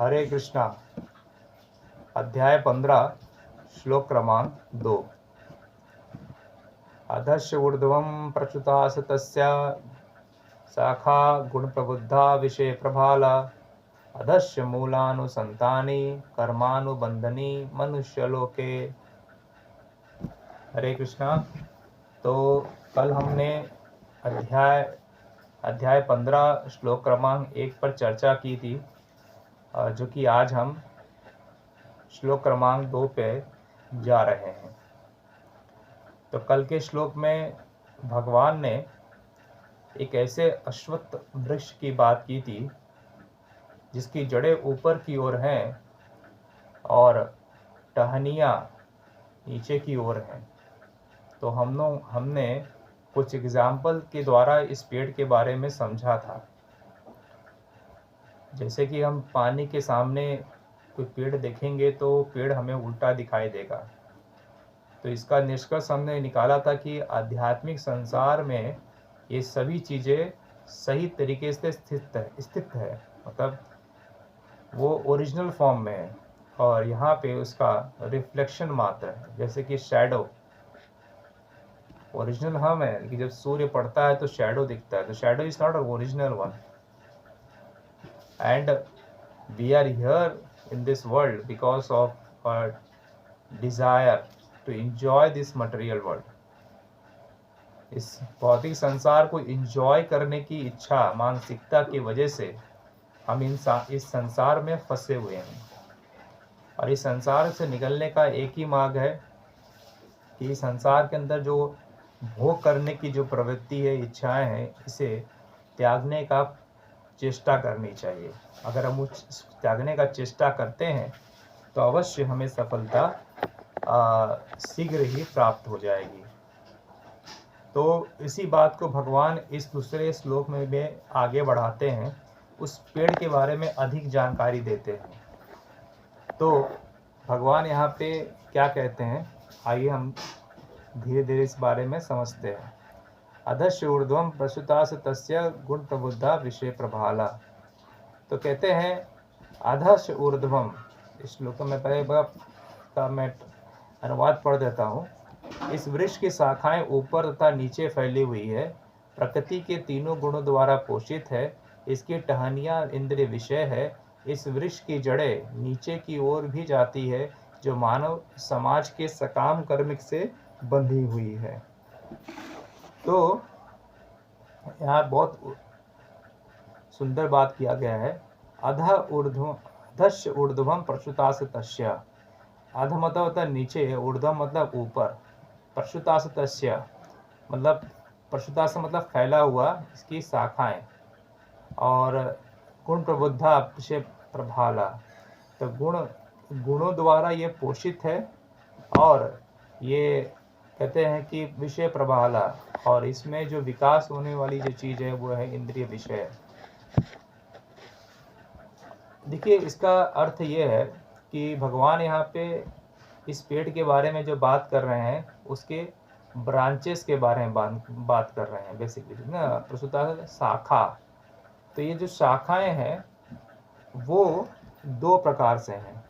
हरे कृष्णा। अध्याय 15 श्लोक क्रमांक 2। अधस्य ऊर्ध्वं प्रच्युतास तस्य शाखा गुण प्रबुद्धा विषय प्रभाला अधस्य मूलानुसंतानी कर्मानुबंधनी मनुष्यलोके। हरे कृष्णा। तो कल हमने अध्याय 15 श्लोक क्रमांक 1 पर चर्चा की थी, जो कि आज हम श्लोक क्रमांक 2 पे जा रहे हैं। तो कल के श्लोक में भगवान ने एक ऐसे अश्वत्थ वृक्ष की बात की थी जिसकी जड़ें ऊपर की ओर हैं और टहनियाँ नीचे की ओर हैं। तो हमने कुछ एग्जाम्पल के द्वारा इस पेड़ के बारे में समझा था। जैसे कि हम पानी के सामने कोई पेड़ देखेंगे तो पेड़ हमें उल्टा दिखाई देगा। तो इसका निष्कर्ष हमने निकाला था कि आध्यात्मिक संसार में ये सभी चीज़ें सही तरीके से स्थित है, मतलब वो ओरिजिनल फॉर्म में है और यहाँ पे उसका रिफ्लेक्शन मात्र है। जैसे कि शैडो, ओरिजिनल हम है कि जब सूर्य पड़ता है तो शैडो दिखता है, तो shadow is not a original one. And we are here in this world because of our desire to enjoy this material world. इस भौतिक संसार को एंजॉय करने की इच्छा, मानसिकता की वजह से हम इस संसार में फंसे हुए हैं। और इस संसार से निकलने का एक ही मार्ग है कि इस संसार के अंदर जो भोग करने की जो प्रवृत्ति है, इच्छाएं हैं, इसे त्यागने का चेष्टा करनी चाहिए। अगर हम उस त्यागने का चेष्टा करते हैं तो अवश्य हमें सफलता शीघ्र ही प्राप्त हो जाएगी। तो इसी बात को भगवान इस दूसरे श्लोक में भी आगे बढ़ाते हैं, उस पेड़ के बारे में अधिक जानकारी देते हैं। तो भगवान यहाँ पे क्या कहते हैं, आइए हम धीरे धीरे इस बारे में समझते हैं। अधस्य ऊर्ध्वम प्रसुतास तस्य गुण प्रबुद्धा विषय प्रभाला। तो कहते हैं अधस्य ऊर्ध्वम, इस श्लोक में पहले का मैं अनुवाद पढ़ देता हूँ। इस वृक्ष की शाखाएं ऊपर तथा नीचे फैली हुई है, प्रकृति के तीनों गुणों द्वारा पोषित है, इसकी टहनियाँ इंद्रिय विषय है, इस वृक्ष की जड़ें नीचे की ओर भी जाती है, जो मानव समाज के सकाम कर्म से बंधी हुई है। तो यहाँ बहुत सुंदर बात किया गया है। अधस्य ऊर्ध्वम प्रसुतास तस्य। अध मतलब होता है नीचे, ऊर्ध्वम मतलब ऊपर, प्रसुतास तस्य मतलब प्रसुतास मतलब फैला हुआ, इसकी शाखाएं, और गुण प्रबुद्धा विषय प्रभाला, तो गुणों द्वारा ये पोषित है और ये कहते हैं कि विषय प्रभाला, और इसमें जो विकास होने वाली जो चीज़ है वो है इंद्रिय विषय। देखिए, इसका अर्थ ये है कि भगवान यहाँ पे इस पेड़ के बारे में जो बात कर रहे हैं उसके ब्रांचेस के बारे में बात कर रहे हैं बेसिकली ना, प्रसूता शाखा। तो ये जो शाखाएं हैं वो दो प्रकार से हैं।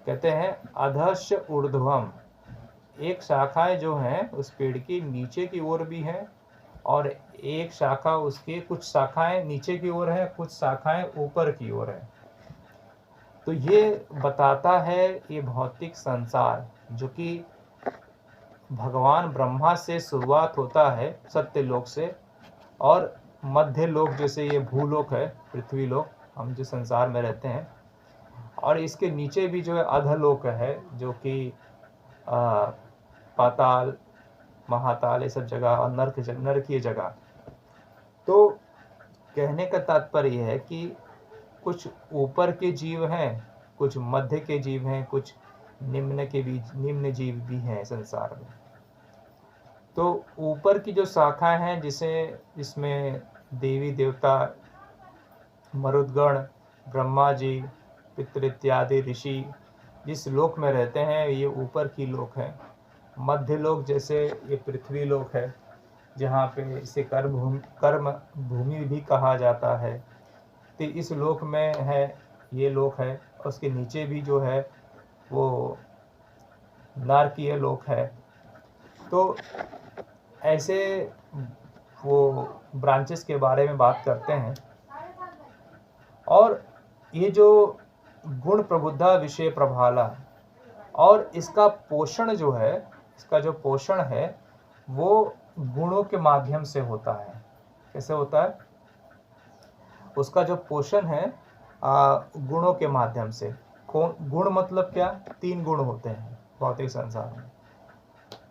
कहते हैं अधस्य ऊर्ध्वम, एक शाखाएं जो हैं उस पेड़ की नीचे की ओर भी हैं और एक शाखा, उसके कुछ शाखाएं नीचे की ओर है, कुछ शाखाएं ऊपर की ओर है। तो ये बताता है ये भौतिक संसार जो कि भगवान ब्रह्मा से शुरुआत होता है, सत्य लोक से, और मध्य लोक जैसे ये भूलोक है, पृथ्वी लोक, हम जो संसार में रहते हैं, और इसके नीचे भी जो है अधलोक है, जो कि पाताल, महाताल, ये सब जगह, और नरकीय जगह। तो कहने का तात्पर्य यह है कि कुछ ऊपर के जीव हैं, कुछ मध्य के जीव हैं, कुछ निम्न जीव भी हैं संसार में। तो ऊपर की जो शाखाएं हैं, जिसमें देवी देवता, मरुदगण, ब्रह्मा जी, पितृ इत्यादि ऋषि जिस लोक में रहते हैं, ये ऊपर की लोक है। मध्य लोक जैसे ये पृथ्वी लोक है, जहाँ पे इसे कर्म भूमि भी कहा जाता है। तो इस लोक में है ये लोक है, उसके नीचे भी जो है वो नारकीय लोक है। तो ऐसे वो ब्रांचेस के बारे में बात करते हैं। और ये जो गुण प्रबुद्धा विषय प्रभाला, और इसका पोषण जो है, इसका जो पोषण है वो गुणों के माध्यम से होता है। कैसे होता है? उसका जो पोषण है गुणों के माध्यम से। गुण मतलब क्या? 3 गुण होते हैं भौतिक संसार में,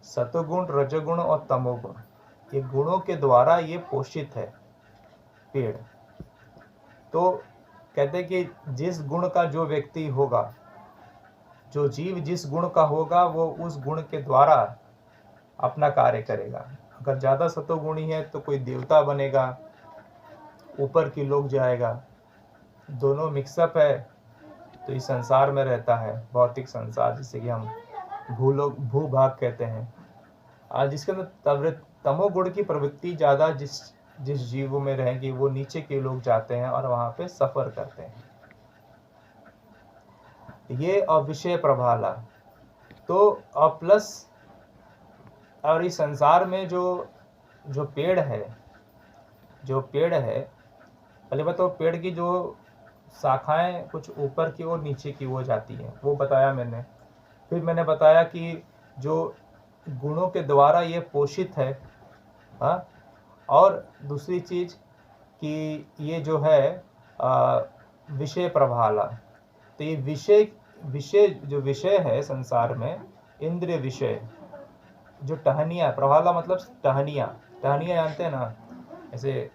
सतोगुण, रजोगुण और तमोगुण। ये गुणों के द्वारा ये पोषित है पेड़। तो कहते हैं कि जिस गुण का जो व्यक्ति होगा, जो जीव जिस गुण का होगा, वो उस गुण के द्वारा अपना कार्य करेगा। अगर ज़्यादा सतोगुणी है तो कोई देवता बनेगा, ऊपर की लोग जाएगा। दोनों मिक्सअप है तो इस संसार में रहता है, भौतिक संसार, जिसे कि हम भूभाग कहते हैं। आज जिसके अंदर तमोगुण की प्रवृत्ति ज़्यादा जिस जीवों में रहेगी, वो नीचे के लोग जाते हैं और वहाँ पे सफ़र करते हैं। ये अविषय प्रभाला। तो प्लस और इस संसार में जो पेड़ है, पहले बताओ, पेड़ की जो शाखाएं कुछ ऊपर की ओर नीचे की ओर जाती हैं, वो बताया मैंने। फिर मैंने बताया कि जो गुणों के द्वारा ये पोषित है, हाँ। और दूसरी चीज कि ये जो है विषय प्रभाला। तो ये जो विषय है संसार में, इंद्रिय विषय, जो टहनिया, प्रभाला मतलब टहनिया जानते हैं ना? ऐसे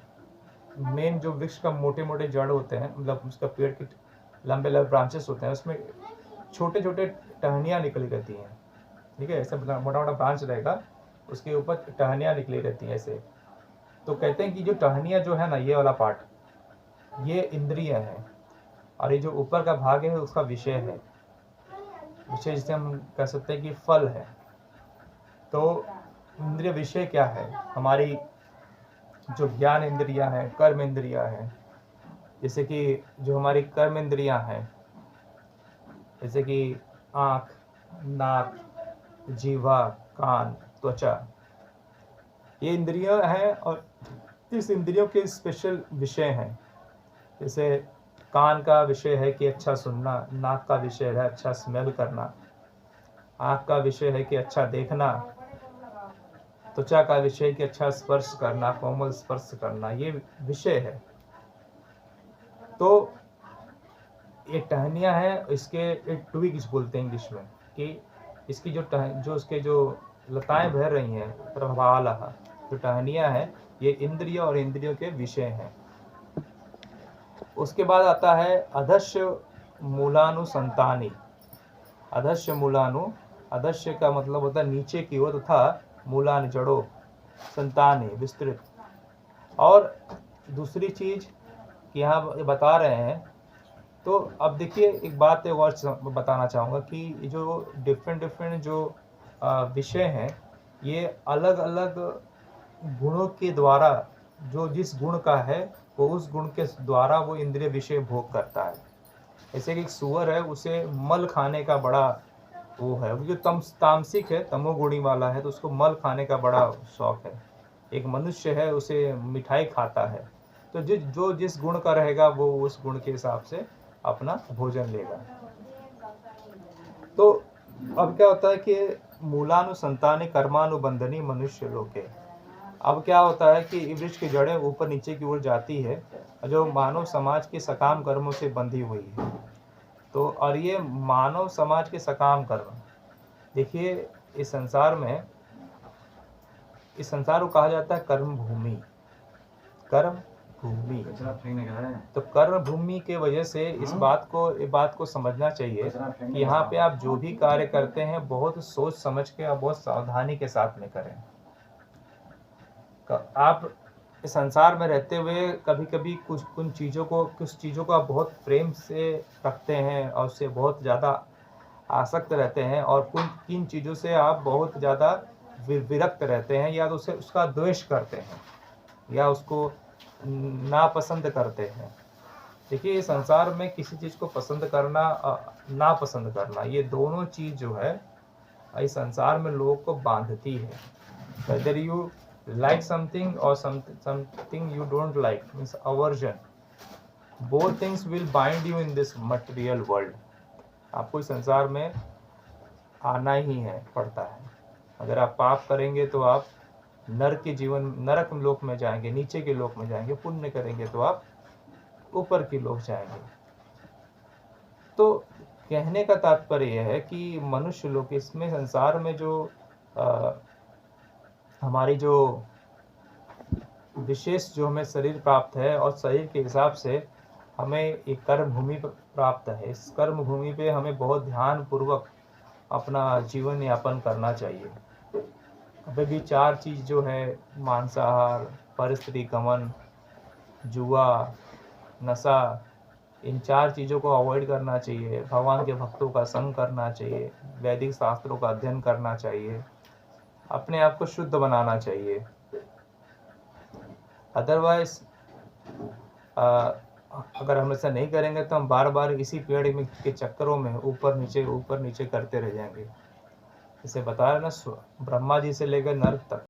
मेन जो वृक्ष का मोटे मोटे जड़ होते हैं, मतलब उसका पेड़ के लंबे लंबे ब्रांचेस होते हैं, उसमें छोटे छोटे टहनियाँ निकली रहती हैं। ठीक है, ऐसा मोटा मोटा ब्रांच रहेगा, उसके ऊपर टहनियाँ निकली रहती हैं ऐसे। तो कहते हैं कि जो टहनियाँ जो है ना, ये वाला पार्ट, ये इंद्रिय है, और ये जो ऊपर का भाग है उसका विषय है। विषय जिसे हम कह सकते हैं कि फल है। तो इंद्रिय विषय क्या है? हमारी जो ज्ञान इंद्रियां हैं, कर्म इंद्रियां हैं। जैसे कि जो हमारी कर्म इंद्रियां हैं, जैसे कि आँख, नाक, जीवा, कान, त्वचा, ये इंद्रियां हैं। और इस इंद्रियों के स्पेशल विषय हैं। जैसे कान का विषय है कि अच्छा सुनना, नाक का विषय है अच्छा स्मेल करना, आँख का विषय है कि अच्छा देखना, त्वचा का विषय कि अच्छा स्पर्श करना, कोमल स्पर्श करना, ये विषय है। तो ये टहनियाँ हैं, इसके ट्विग्स बोलते हैं इंग्लिश में, कि इसकी जो उसके जो लताएं बह रही हैं, प्रभाला, जो टहनियाँ हैं, ये इंद्रिय और इंद्रियों के विषय हैं। उसके बाद आता है अधस्य मूलानुसंतानी। अधस्य का मतलब होता है नीचे की ओर, तथा मूलान जड़ों, संतानी विस्तृत। और दूसरी चीज यहाँ बता रहे हैं। तो अब देखिए, एक बात और बताना चाहूँगा कि जो डिफरेंट जो विषय हैं, ये अलग अलग गुणों के द्वारा, जो जिस गुण का है वो उस गुण के द्वारा वो इंद्रिय विषय भोग करता है। जैसे कि एक सुअर है, उसे मल खाने का बड़ा वो है, जो तामसिक है, तमोगुणी वाला है, तो उसको मल खाने का बड़ा शौक है। एक मनुष्य है, उसे मिठाई खाता है। तो जो जिस गुण का रहेगा वो उस गुण के हिसाब से अपना भोजन लेगा। तो अब क्या होता है कि मूलानुसंतानी कर्मानुबंधनी मनुष्य लोके। अब क्या होता है कि वृक्ष की जड़ें ऊपर नीचे की ओर जाती है, जो मानव समाज के सकाम कर्मों से बंधी हुई है। तो और ये मानव समाज के सकाम कर्म, देखिए इस संसार को कहा जाता है कर्म भूमि। तो कर्म भूमि के वजह से इस बात को समझना चाहिए कि यहाँ पे आप जो भी कार्य करते हैं बहुत सोच समझ के और बहुत सावधानी के साथ में करें। आप इस संसार में रहते हुए कभी कभी कुछ चीज़ों को आप बहुत प्रेम से रखते हैं और उससे बहुत ज़्यादा आसक्त रहते हैं, और किन चीज़ों से आप बहुत ज़्यादा विरक्त रहते हैं, या तो उसका द्वेष करते हैं या उसको नापसंद करते हैं। देखिए, ये संसार में किसी चीज़ को पसंद करना ना पसंद करना, ये दोनों चीज़ जो है इस संसार में लोगों को बांधती है। वेदर यू लाइक समथिंग और something you don't like, means aversion, both things will bind you in this material world. आपको इस संसार में आना ही है, पड़ता है। अगर आप पाप करेंगे तो आप नरक लोक में जाएंगे, नीचे के लोक में जाएंगे। पुण्य करेंगे तो आप ऊपर की लोक जाएंगे। तो कहने का तात्पर्य यह है कि मनुष्य लोग इसमें संसार में जो हमारी जो विशेष जो हमें शरीर प्राप्त है और शरीर के हिसाब से हमें एक कर्म भूमि प्राप्त है। इस कर्म भूमि पे हमें बहुत ध्यान पूर्वक अपना जीवन यापन करना चाहिए। अभी भी 4 चीज़ जो है, मांसाहार, परस्त्री गमन, जुआ, नशा, इन 4 चीज़ों को अवॉइड करना चाहिए। भगवान के भक्तों का संग करना चाहिए, वैदिक शास्त्रों का अध्ययन करना चाहिए, अपने आप को शुद्ध बनाना चाहिए। अदरवाइज अगर हम ऐसा नहीं करेंगे तो हम बार बार इसी पेड़ के चक्करों में ऊपर नीचे करते रह जाएंगे। इसे बता रहे ना, ब्रह्मा जी से लेकर नर्क तक